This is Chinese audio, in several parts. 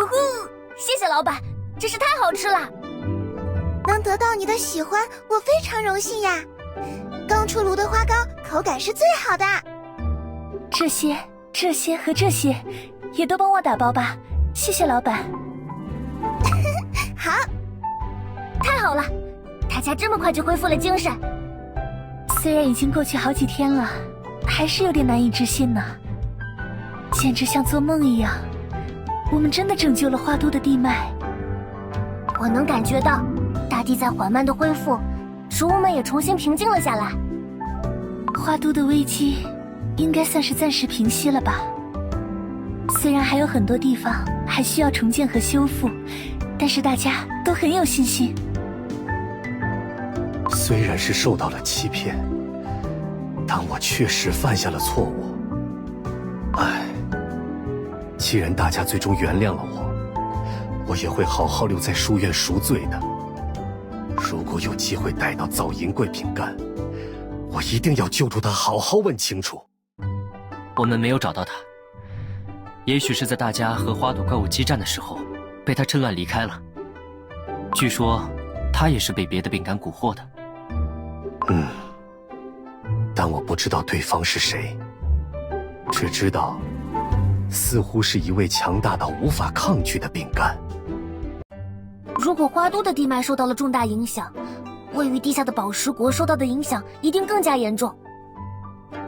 呼，谢谢老板，真是太好吃了。能得到你的喜欢，我非常荣幸呀。刚出炉的花糕口感是最好的。这些和这些也都帮我打包吧，谢谢老板。好，太好了，大家这么快就恢复了精神。虽然已经过去好几天了，还是有点难以置信呢，简直像做梦一样。我们真的拯救了花都的地脉。我能感觉到大地在缓慢的恢复，植物们也重新平静了下来。花都的危机应该算是暂时平息了吧。虽然还有很多地方还需要重建和修复，但是大家都很有信心。虽然是受到了欺骗，但我确实犯下了错误。唉，既然大家最终原谅了我，我也会好好留在书院赎罪的。如果有机会逮到造银贵饼干，我一定要救助他，好好问清楚。我们没有找到他，也许是在大家和花朵怪物激战的时候，被他趁乱离开了。据说，他也是被别的饼干蛊惑的。但我不知道对方是谁，只知道，似乎是一位强大到无法抗拒的饼干。如果花都的地脉受到了重大影响，位于地下的宝石国受到的影响一定更加严重。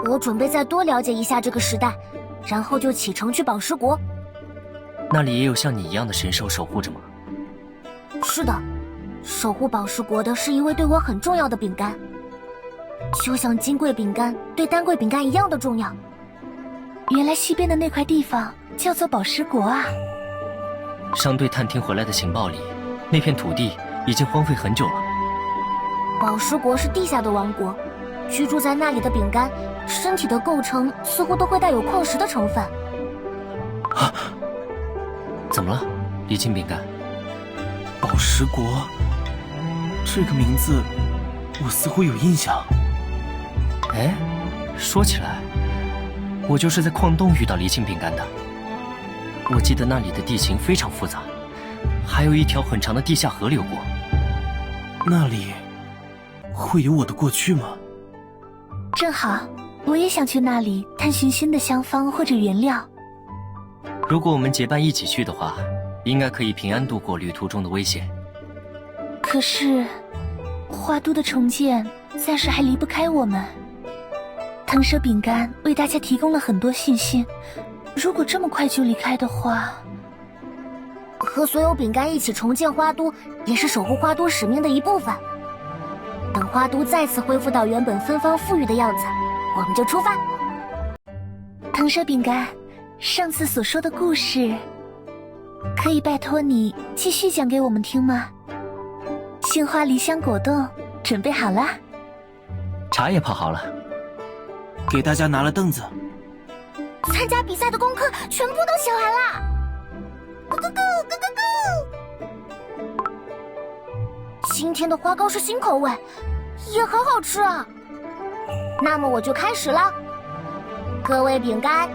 我准备再多了解一下这个时代，然后就启程去宝石国。那里也有像你一样的神兽守护着吗？是的，守护宝石国的是一位对我很重要的饼干，就像金贵饼干对丹贵饼干一样的重要。原来西边的那块地方叫做宝石国啊。商队探听回来的情报里，那片土地已经荒废很久了。宝石国是地下的王国，居住在那里的饼干，身体的构成似乎都会带有矿石的成分。啊！怎么了，离青饼干？宝石国，这个名字我似乎有印象。哎，说起来，我就是在矿洞遇到离青饼干的。我记得那里的地形非常复杂，还有一条很长的地下河流过。那里会有我的过去吗？正好，我也想去那里探寻新的香方或者原料。如果我们结伴一起去的话，应该可以平安度过旅途中的危险。可是，花都的重建暂时还离不开我们。藤蛇饼干为大家提供了很多信息，如果这么快就离开的话，和所有饼干一起重建花都，也是守护花都使命的一部分。等花都再次恢复到原本芬芳馥郁的样子，我们就出发。藤蛇饼干，上次所说的故事，可以拜托你继续讲给我们听吗？杏花梨香果冻准备好了，茶也泡好了，给大家拿了凳子。参加比赛的功课全部都写完了。咕咕咕咕咕咕！今天的花糕是新口味，也很好吃啊。那么我就开始了，各位饼干，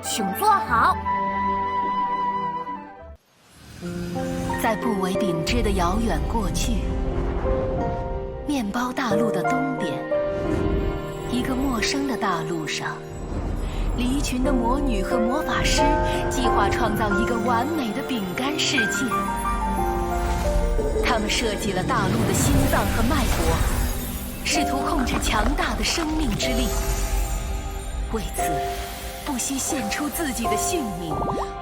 请坐好。在不为秉之的遥远过去，面包大陆的东边，一个陌生的大陆上，离群的魔女和魔法师计划创造一个完美的饼干世界。他们设计了大陆的心脏和脉搏，试图控制强大的生命之力。为此，不惜献出自己的性命，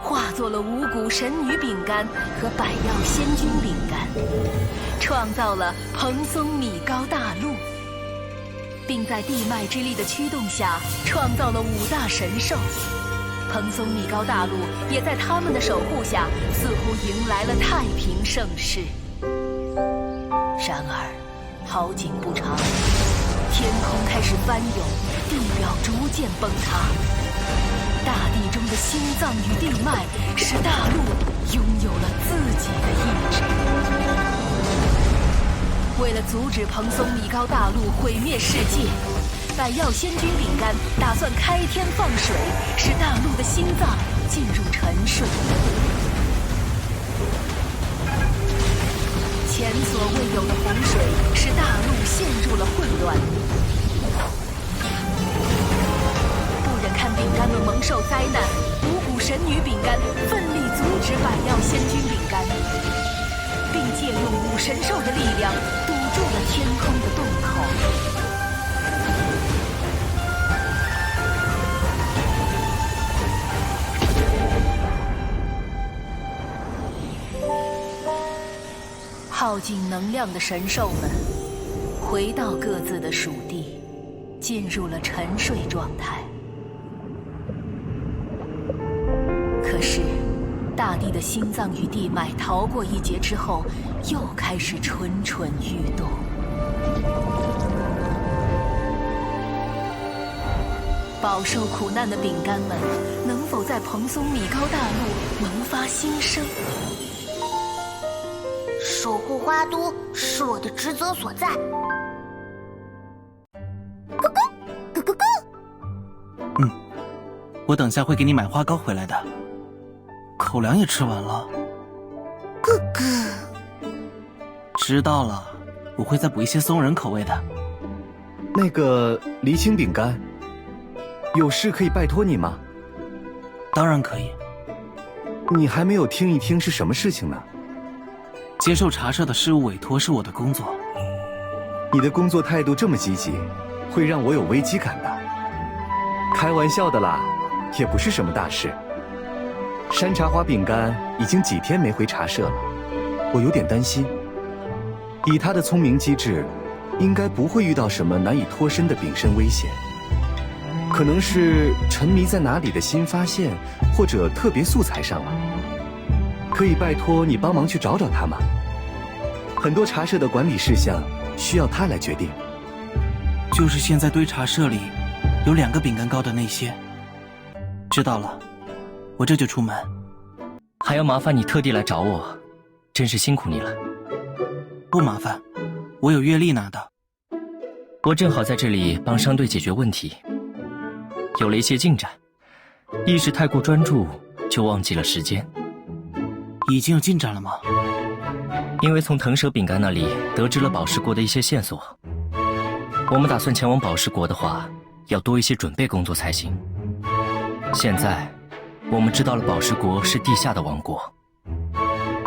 化作了五谷神女饼干和百药仙君饼干，创造了蓬松米糕大陆，并在地脉之力的驱动下创造了五大神兽。蓬松米糕大陆也在他们的守护下，似乎迎来了太平盛世。然而，好景不长，天空开始翻涌，地表逐渐崩塌。大地中的心脏与地脉，使大陆拥有了自己的意志。为了阻止蓬松米糕大陆毁灭世界，百药仙君饼干打算开天放水，使大陆的心脏进入沉睡。有的洪水使大陆陷入了混乱。不忍看饼干们蒙受灾难，五谷神女饼干奋力阻止百药仙君饼干，并借用五神兽的力量堵住了天空的洞口。耗尽能量的神兽们回到各自的属地，进入了沉睡状态。可是，大地的心脏与地脉逃过一劫之后，又开始蠢蠢欲动。饱受苦难的饼干们，能否在蓬松米高大陆萌发新生？守护花都是我的职责所在。咕咕咕咕咕。我等下会给你买花糕回来的。口粮也吃完了。咕咕。知道了，我会再补一些松仁口味的。那个离青饼干，有事可以拜托你吗？当然可以。你还没有听一听是什么事情呢？接受茶社的事务委托是我的工作。你的工作态度这么积极，会让我有危机感的。开玩笑的啦，也不是什么大事。山茶花饼干已经几天没回茶社了，我有点担心。以他的聪明机智，应该不会遇到什么难以脱身的丙申危险。可能是沉迷在哪里的新发现，或者特别素材上了。可以拜托你帮忙去找找他吗？很多茶社的管理事项需要他来决定。就是现在堆茶社里有2个饼干糕的那些。知道了，我这就出门。还要麻烦你特地来找我，真是辛苦你了。不麻烦，我有月历拿的。我正好在这里帮商队解决问题，有了一些进展，一时太过专注，就忘记了时间。已经有进展了吗？因为从腾蛇饼干那里得知了宝石国的一些线索，我们打算前往宝石国的话，要多一些准备工作才行。现在，我们知道了宝石国是地下的王国，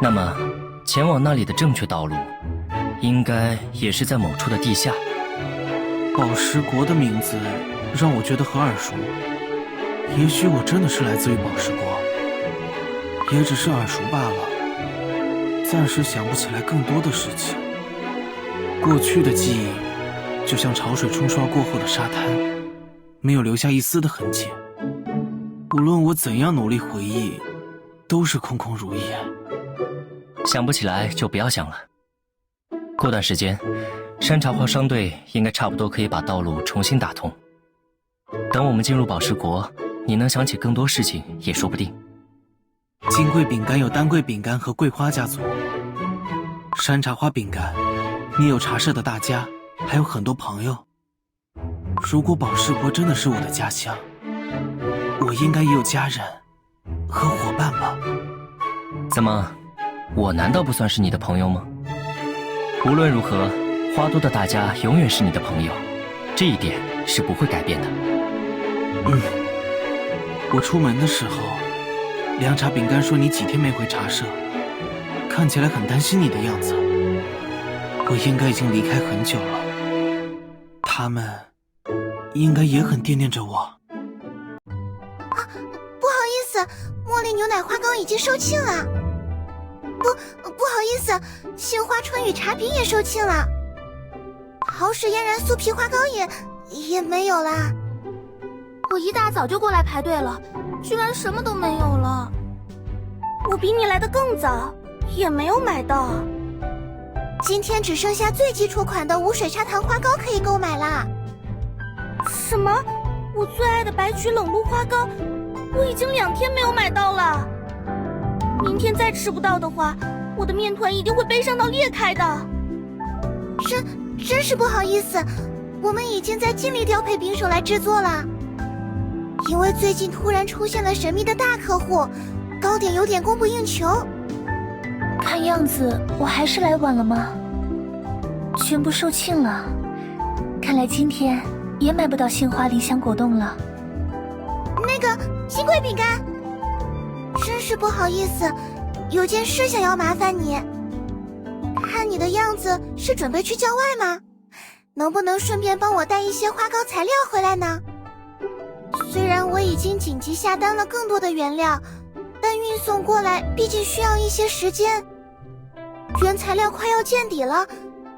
那么前往那里的正确道路，应该也是在某处的地下。宝石国的名字让我觉得很耳熟，也许我真的是来自于宝石国。也只是耳熟罢了，暂时想不起来更多的事情。过去的记忆就像潮水冲刷过后的沙滩，没有留下一丝的痕迹。无论我怎样努力回忆，都是空空如也。想不起来就不要想了。过段时间，山茶花商队应该差不多可以把道路重新打通。等我们进入宝石国，你能想起更多事情也说不定。金桂饼干有丹桂饼干和桂花家族，山茶花饼干，你有茶社的大家，还有很多朋友。如果宝石国真的是我的家乡，我应该也有家人和伙伴吧？怎么，我难道不算是你的朋友吗？无论如何，花都的大家永远是你的朋友，这一点是不会改变的。我出门的时候，凉茶饼干说你几天没回茶社，看起来很担心你的样子。我应该已经离开很久了，他们应该也很惦念着我。不好意思，茉莉牛奶花糕已经售罄了。不好意思，杏花春雨茶饼也售罄了。桃石嫣然酥皮花糕也没有啦。我一大早就过来排队了，居然什么都没有了。我比你来的更早，也没有买到。今天只剩下最基础款的无水砂糖花糕可以购买啦。什么？我最爱的白曲冷露花糕，我已经2天没有买到了。明天再吃不到的话，我的面团一定会悲伤到裂开的。真是不好意思，我们已经在尽力调配饼手来制作了。因为最近突然出现了神秘的大客户，糕点有点供不应求。看样子我还是来晚了吗？全部售罄了，看来今天也买不到杏花理想果冻了。那个金龟饼干，真是不好意思，有件事想要麻烦你。看你的样子是准备去郊外吗？能不能顺便帮我带一些花糕材料回来呢？虽然我已经紧急下单了更多的原料，但运送过来毕竟需要一些时间。原材料快要见底了，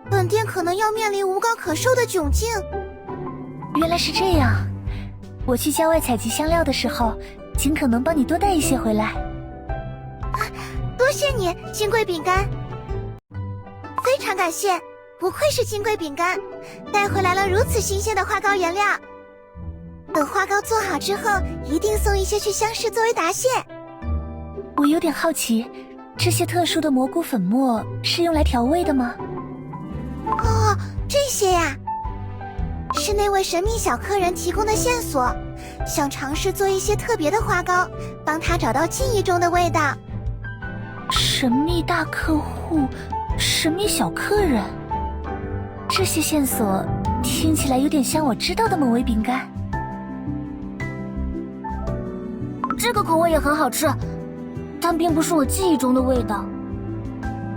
本店可能要面临无药可售的窘境。原来是这样，我去郊外采集香料的时候，尽可能帮你多带一些回来。多谢你，金龟饼干。非常感谢，不愧是金龟饼干，带回来了如此新鲜的花糕原料。等花糕做好之后，一定送一些去乡试作为答谢。我有点好奇，这些特殊的蘑菇粉末是用来调味的吗？哦，这些呀，是那位神秘小客人提供的线索，想尝试做一些特别的花糕，帮他找到记忆中的味道。神秘大客户，神秘小客人，这些线索听起来有点像我知道的某位饼干。这个口味也很好吃，但并不是我记忆中的味道。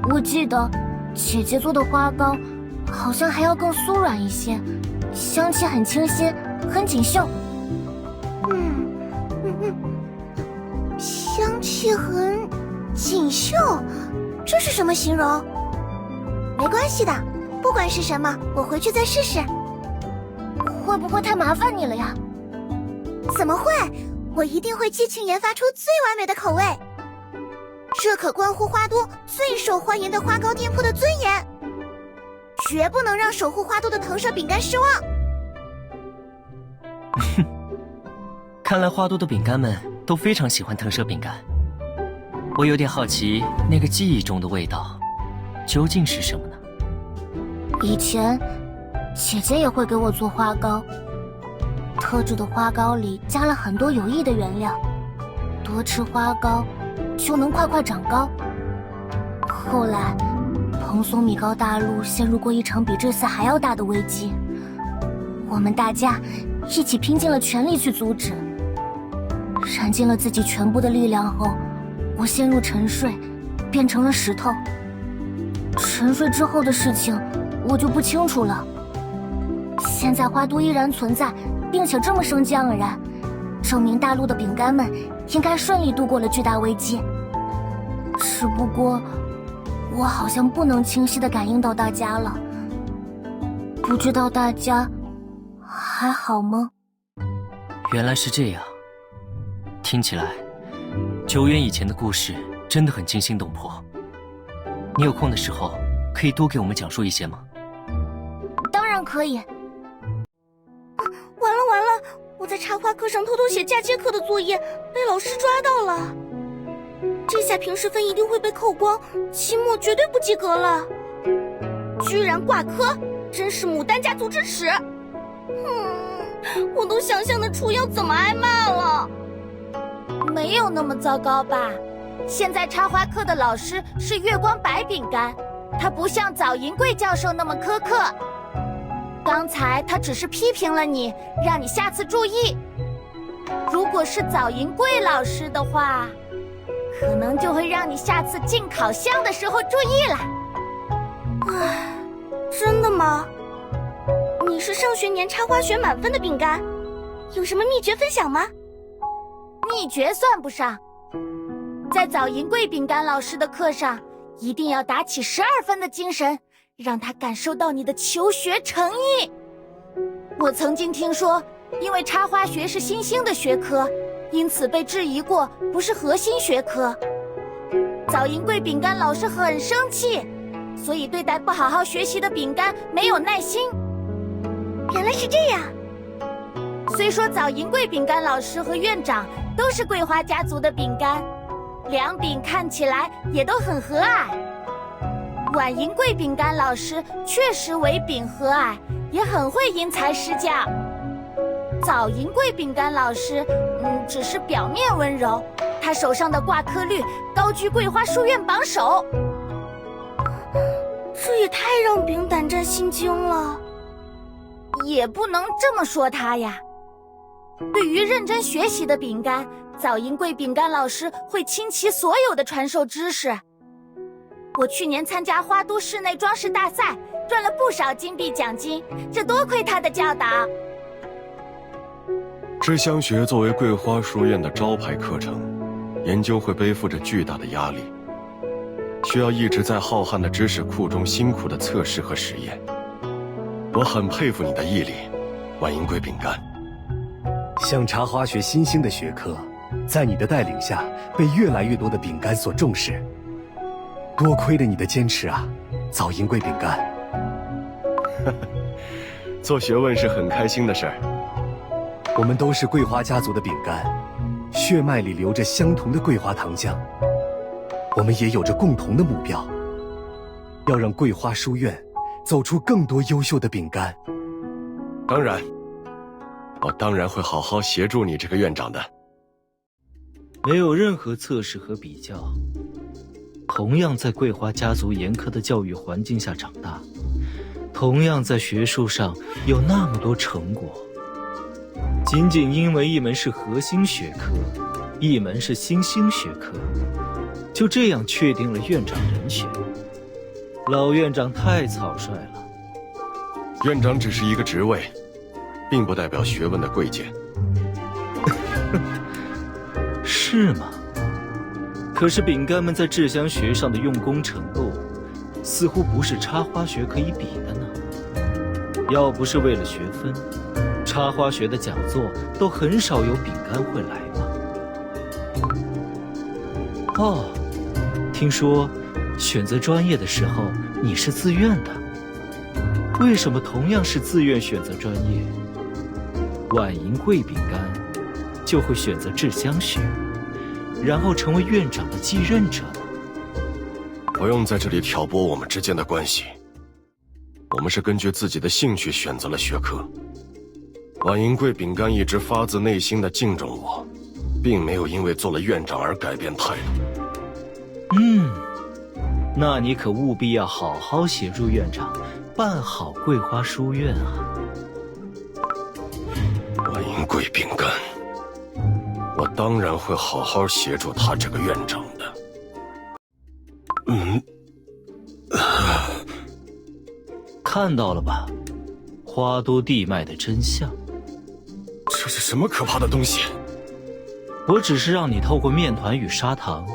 我记得姐姐做的花糕好像还要更酥软一些，香气很清新，很锦绣。香气很锦绣，这是什么形容？没关系的，不管是什么，我回去再试试。会不会太麻烦你了呀？怎么会？我一定会激情研发出最完美的口味，这可关乎花都最受欢迎的花糕店铺的尊严，绝不能让守护花都的藤蛇饼干失望。看来花都的饼干们都非常喜欢藤蛇饼干。我有点好奇，那个记忆中的味道究竟是什么呢？以前姐姐也会给我做花糕，特制的花糕里加了很多有益的原料，多吃花糕就能快快长高。后来蓬松米糕大陆陷入过一场比这次还要大的危机，我们大家一起拼尽了全力去阻止。燃尽了自己全部的力量后，我陷入沉睡，变成了石头。沉睡之后的事情我就不清楚了。现在花都依然存在，并且这么生机盎然，证明大陆的饼干们应该顺利度过了巨大危机。只不过我好像不能清晰地感应到大家了，不知道大家还好吗？原来是这样，听起来久远以前的故事真的很惊心动魄。你有空的时候可以多给我们讲述一些吗？当然可以。完了，我在插花课上偷偷写嫁接课的作业，被老师抓到了。这下平时分一定会被扣光，期末绝对不及格了。居然挂科，真是牡丹家族之耻。我都想象得出要怎么挨骂了。没有那么糟糕吧？现在插花课的老师是月光白饼干，他不像早银贵教授那么苛刻。刚才他只是批评了你，让你下次注意。如果是早银贵老师的话，可能就会让你下次进烤箱的时候注意了。唉，真的吗？你是上学年插花学满分的饼干，有什么秘诀分享吗？秘诀算不上，在早银贵饼干老师的课上，一定要打起12分的精神，让他感受到你的求学诚意。我曾经听说，因为插花学是新兴的学科，因此被质疑过不是核心学科。早银贵饼干老师很生气，所以对待不好好学习的饼干没有耐心。原来是这样。虽说早银贵饼干老师和院长都是桂花家族的饼干，两饼看起来也都很和蔼。晚银贵饼干老师确实为饼和蔼，也很会因材施教。早银贵饼干老师，只是表面温柔，他手上的挂科率高居桂花书院榜首。这也也太让饼胆战心惊了。也不能这么说他呀。对于认真学习的饼干，早银贵饼干老师会倾其所有的传授知识。我去年参加花都室内装饰大赛，赚了不少金币奖金，这多亏他的教导。知香学作为桂花书院的招牌课程，研究会背负着巨大的压力，需要一直在浩瀚的知识库中辛苦的测试和实验。我很佩服你的毅力，晚银贵饼干。像茶花学新兴的学科，在你的带领下，被越来越多的饼干所重视。多亏了你的坚持啊，早银贵饼干。做学问是很开心的事儿。我们都是桂花家族的饼干，血脉里流着相同的桂花糖浆。我们也有着共同的目标，要让桂花书院走出更多优秀的饼干。当然，我当然会好好协助你这个院长的。没有任何测试和比较，同样在桂花家族严苛的教育环境下长大，同样在学术上有那么多成果，仅仅因为一门是核心学科，一门是新兴学科，就这样确定了院长人选。老院长太草率了。院长只是一个职位，并不代表学问的贵贱。是吗？可是饼干们在制香学上的用功程度，似乎不是插花学可以比的呢。要不是为了学分，插花学的讲座都很少有饼干会来吧。哦，听说选择专业的时候你是自愿的，为什么同样是自愿选择专业，晚银贵饼干就会选择制香学，然后成为院长的继任者呢？不用在这里挑拨我们之间的关系，我们是根据自己的兴趣选择了学科。晚银贵饼干一直发自内心的敬重我，并没有因为做了院长而改变态度。那你可务必要好好协助院长办好桂花书院啊。晚银贵饼干，我当然会好好协助他这个院长的。看到了吧，花都地脉的真相。这是什么可怕的东西？我只是让你透过面团与砂糖，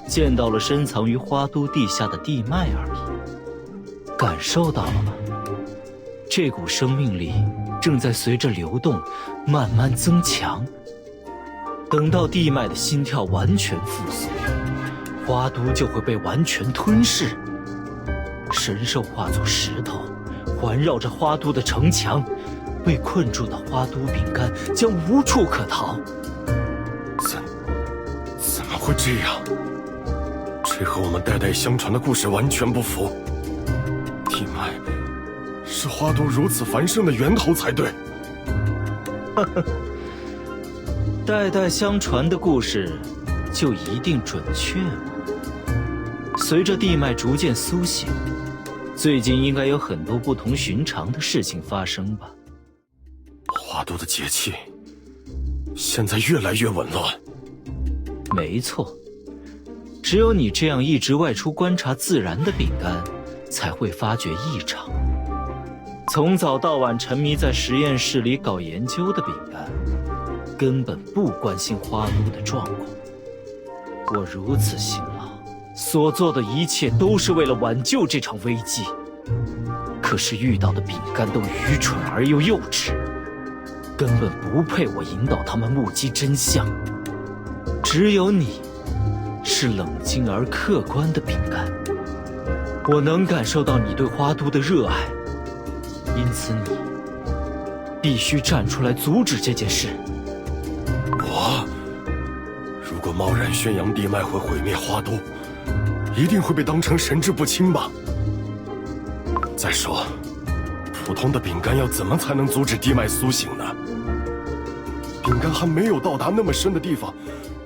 见到了深藏于花都地下的地脉而已。感受到了吗？这股生命力正在随着流动慢慢增强。等到地脉的心跳完全复苏，花都就会被完全吞噬。神兽化作石头，环绕着花都的城墙，被困住的花都饼干将无处可逃。怎么会这样？这和我们代代相传的故事完全不符。地脉是花都如此繁盛的源头才对。代代相传的故事就一定准确吗？随着地脉逐渐苏醒，最近应该有很多不同寻常的事情发生吧。花都的节气现在越来越紊乱。没错，只有你这样一直外出观察自然的饼干，才会发觉异常。从早到晚沉迷在实验室里搞研究的饼干，根本不关心花都的状况。我如此辛劳，所做的一切都是为了挽救这场危机。可是遇到的饼干都愚蠢而又幼稚，根本不配我引导他们目击真相。只有你，是冷静而客观的饼干。我能感受到你对花都的热爱，因此你必须站出来阻止这件事。我如果贸然宣扬地脉会毁灭花都，一定会被当成神志不清吧？再说，普通的饼干要怎么才能阻止地脉苏醒呢？饼干还没有到达那么深的地方，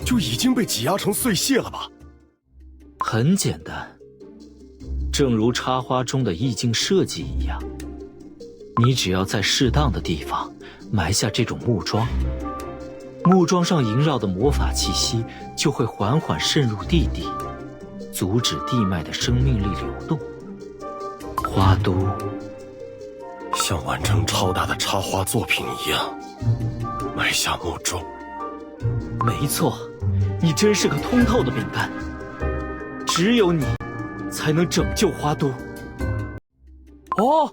就已经被挤压成碎屑了吧？很简单，正如插花中的意境设计一样，你只要在适当的地方埋下这种木桩，木桩上萦绕的魔法气息就会缓缓渗入地底，阻止地脉的生命力流动。花都像完成超大的插花作品一样，埋下木桩。没错，你真是个通透的饼干，只有你才能拯救花都。哦，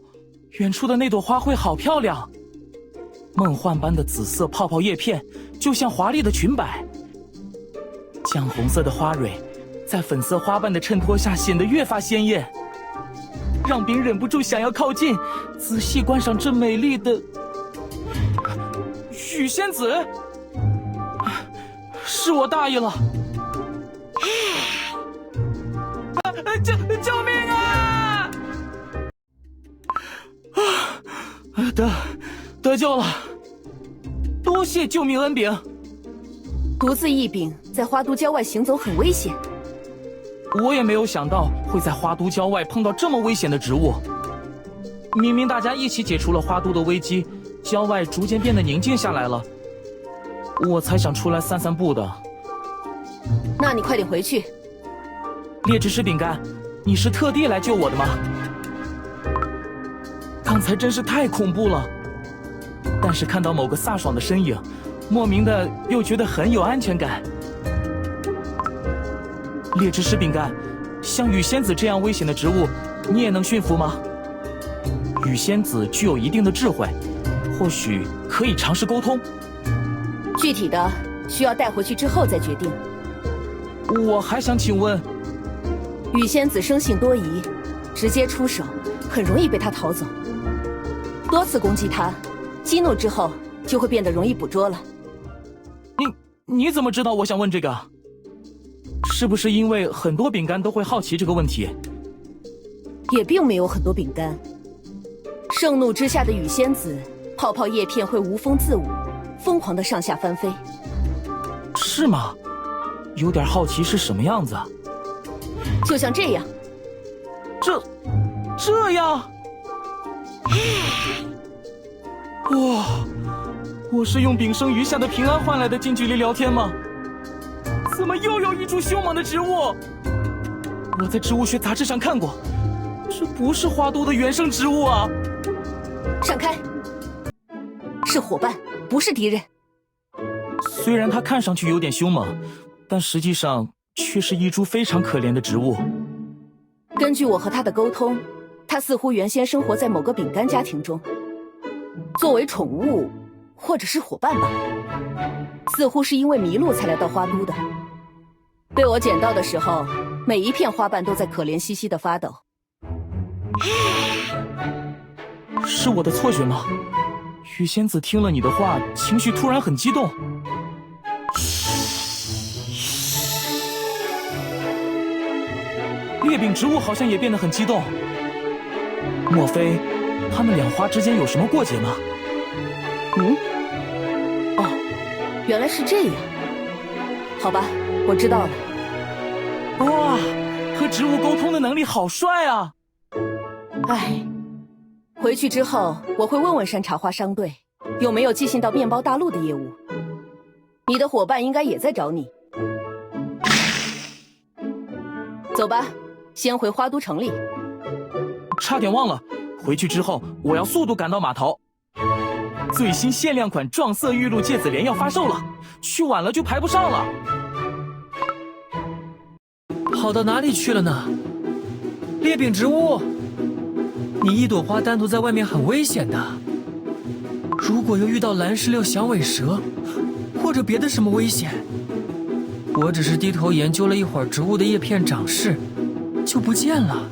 远处的那朵花卉好漂亮，梦幻般的紫色泡泡叶片，就像华丽的裙摆。酱红色的花蕊，在粉色花瓣的衬托下显得越发鲜艳，让饼忍不住想要靠近，仔细观赏这美丽的雨仙子。是我大意了。救命啊！得救了，多谢救命恩饼。独自一饼在花都郊外行走很危险，我也没有想到会在花都郊外碰到这么危险的植物。明明大家一起解除了花都的危机，郊外逐渐变得宁静下来了，我才想出来散散步的。那你快点回去。劣质师饼干，你是特地来救我的吗？刚才真是太恐怖了，但是看到某个飒爽的身影，莫名的又觉得很有安全感。劣质师饼干，像雨仙子这样危险的植物，你也能驯服吗？雨仙子具有一定的智慧，或许可以尝试沟通。具体的需要带回去之后再决定。我还想请问，雨仙子生性多疑，直接出手很容易被他逃走。多次攻击他，激怒之后就会变得容易捕捉了。你怎么知道我想问这个？是不是因为很多饼干都会好奇这个问题？也并没有很多饼干。盛怒之下的雨仙子，泡泡叶片会无风自舞，疯狂的上下翻飞。是吗？有点好奇是什么样子。就像这样。这样？哇！我是用丙生余下的平安换来的近距离聊天吗？怎么又有一株凶猛的植物？我在植物学杂志上看过，这不是花都的原生植物啊！闪开！是伙伴，不是敌人。虽然它看上去有点凶猛，但实际上却是一株非常可怜的植物。根据我和他的沟通，他似乎原先生活在某个饼干家庭中，作为宠物或者是伙伴吧。似乎是因为迷路才来到花都的。被我捡到的时候，每一片花瓣都在可怜兮兮的发抖。是我的错觉吗？雨仙子听了你的话，情绪突然很激动。裂饼植物好像也变得很激动。莫非他们两花之间有什么过节吗？哦，原来是这样。好吧，我知道了。哇，和植物沟通的能力好帅啊！唉，回去之后我会问问山茶花商队有没有寄信到面包大陆的业务。你的伙伴应该也在找你。走吧，先回花都城里。差点忘了，回去之后我要速度赶到码头。最新限量款撞色玉露芥子莲要发售了，去晚了就排不上了。跑到哪里去了呢？裂饼植物，你一朵花单独在外面很危险的。如果又遇到蓝石榴响尾蛇，或者别的什么危险，我只是低头研究了一会儿植物的叶片长势，就不见了。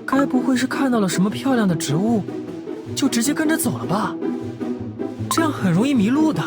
该不会是看到了什么漂亮的植物，就直接跟着走了吧？这样很容易迷路的。